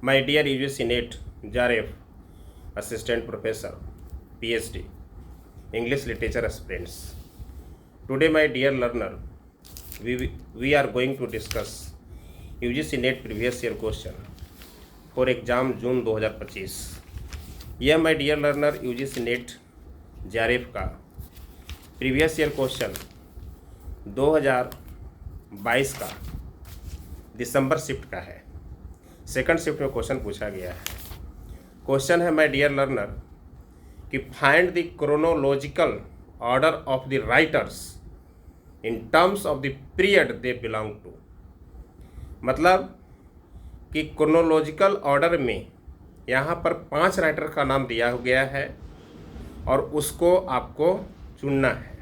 My dear UGC NET JRF Assistant Professor PhD English Literature Aspirants. Today my dear learner, we are going to discuss UGC NET previous year question for exam जून 2025. यह my dear learner UGC NET JRF का previous year question 2022 का दिसंबर shift का है। Second shift में question पूछा गया है। Question है माय डियर लर्नर कि find the chronological order of the writers in terms of the period they belong to. मतलब कि क्रोनोलॉजिकल ऑर्डर में यहाँ पर 5 राइटर का नाम दिया गया है और उसको आपको चुनना है।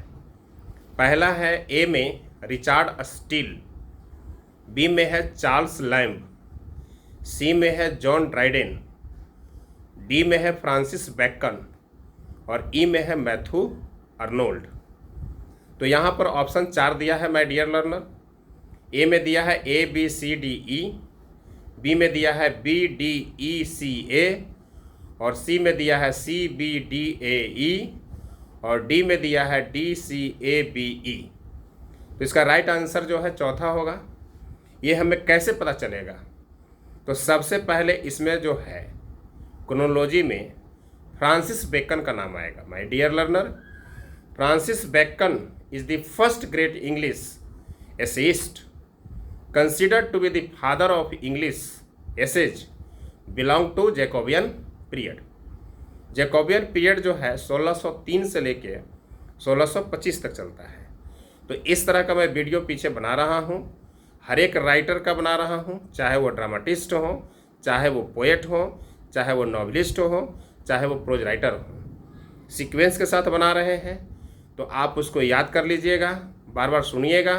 पहला है ए में रिचर्ड स्टील, बी में है चार्ल्स लैम्ब, सी में है जॉन ड्राइडेन, डी में है फ्रांसिस बेकन और ई में है मैथ्यू अर्नोल्ड। तो यहाँ पर ऑप्शन 4 दिया है माय डियर लर्नर। ए में दिया है A B C D E, B में दिया है बी डी ई सी ए और सी में दिया है सी बी डी ए ई और डी में दिया है D C A B E. तो इसका राइट आंसर जो है चौथा होगा। ये हमें कैसे पता चलेगा? तो सबसे पहले इसमें जो है क्रोनोलॉजी में फ्रांसिस बेकन का नाम आएगा। My dear learner, Francis Bacon is the first great English essayist considered to be the father of English essays belong to Jacobean period. Jacobean period जो है 1603 से लेके 1625 तक चलता है। तो इस तरह का मैं वीडियो पीछे बना रहा हूँ, हर एक राइटर का बना रहा हूँ, चाहे वो ड्रामाटिस्ट हो, चाहे वो पोएट हो, चाहे वो नॉवलिस्ट हो, चाहे वो प्रोज राइटर हो। सीक्वेंस के साथ बना रहे हैं तो आप उसको याद कर लीजिएगा, बार बार सुनिएगा।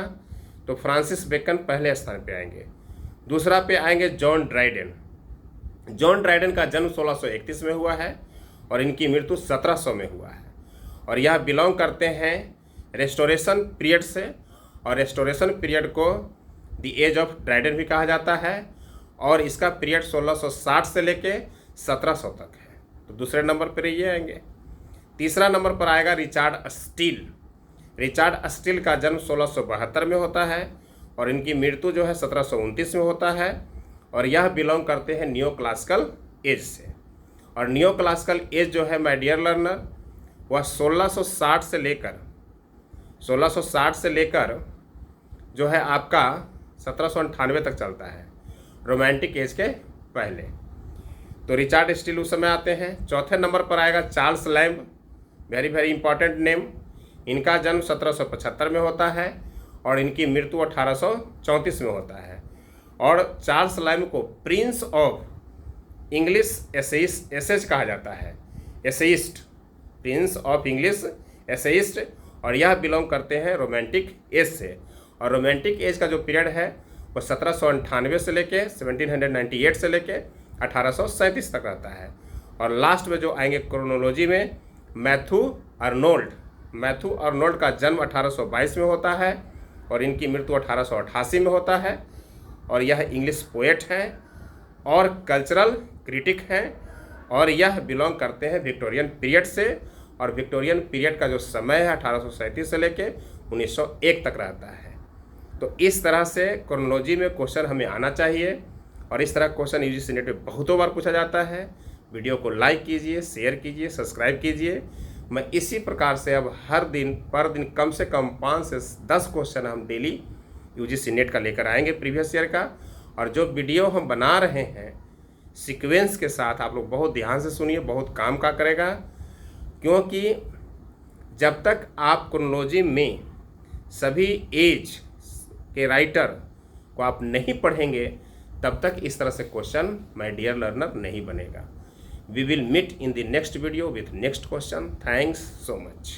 तो फ्रांसिस बेकन पहले स्थान पे आएंगे। दूसरा पे आएंगे जॉन ड्राइडेन। जॉन ड्राइडेन का जन्म 1631 में हुआ है और इनकी मृत्यु 1700 में हुआ है और यह बिलोंग करते हैं रेस्टोरेशन पीरियड से। और रेस्टोरेशन पीरियड को द एज ऑफ ड्राइडेन भी कहा जाता है और इसका पीरियड 1660 से लेके 1700 तक है। तो दूसरे नंबर पर ये आएंगे। तीसरा नंबर पर आएगा रिचर्ड स्टील। रिचर्ड स्टील का जन्म 1672 में होता है और इनकी मृत्यु जो है 1729 में होता है और यह बिलोंग करते हैं न्यो क्लासिकल एज से। और न्यो क्लासिकल एज जो है माय डियर लर्नर वह 1660 से लेकर जो है आपका 1798 तक चलता है, रोमांटिक एज के पहले। तो रिचर्ड स्टील उस समय आते हैं। चौथे नंबर पर आएगा Charles lamb, very very important name. इनका जन्म 1775 में होता है और इनकी मृत्यु 1834 में होता है। और चार्ल्स लैम्ब को प्रिंस ऑफ इंग्लिश एसेज कहा जाता है, essayist, Prince of English essayist. और यह बिलोंग करते हैं रोमांटिक एज से। और रोमांटिक एज का जो पीरियड है वो 1798 से लेके 1798 से लेके 1837 तक रहता है। और लास्ट में जो आएंगे क्रोनोलॉजी में मैथ्यू अर्नोल्ड। मैथ्यू अर्नोल्ड का जन्म 1822 में होता है और इनकी मृत्यु 1888 में होता है। और यह इंग्लिश पोएट हैं और कल्चरल क्रिटिक हैं और यह बिलोंग करते हैं विक्टोरियन पीरियड से। और विक्टोरियन पीरियड का जो समय है 1837 से लेके 1901 तक रहता है। तो इस तरह से क्रोनोलॉजी में क्वेश्चन हमें आना चाहिए और इस तरह क्वेश्चन यूजीसी नेट में बहुतों बार पूछा जाता है। वीडियो को लाइक कीजिए, शेयर कीजिए, सब्सक्राइब कीजिए। मैं इसी प्रकार से अब हर दिन पर दिन कम से कम 5 से 10 क्वेश्चन हम डेली यूजीसी नेट का लेकर आएंगे प्रीवियस ईयर का। और जो वीडियो हम बना रहे हैं सीक्वेंस के साथ, आप लोग बहुत ध्यान से सुनिए, बहुत काम का करेगा। क्योंकि जब तक आप क्रोनोलॉजी में सभी एज के राइटर को आप नहीं पढ़ेंगे तब तक इस तरह से क्वेश्चन माय डियर लर्नर नहीं बनेगा। We will meet in the next video with next question. Thanks so much.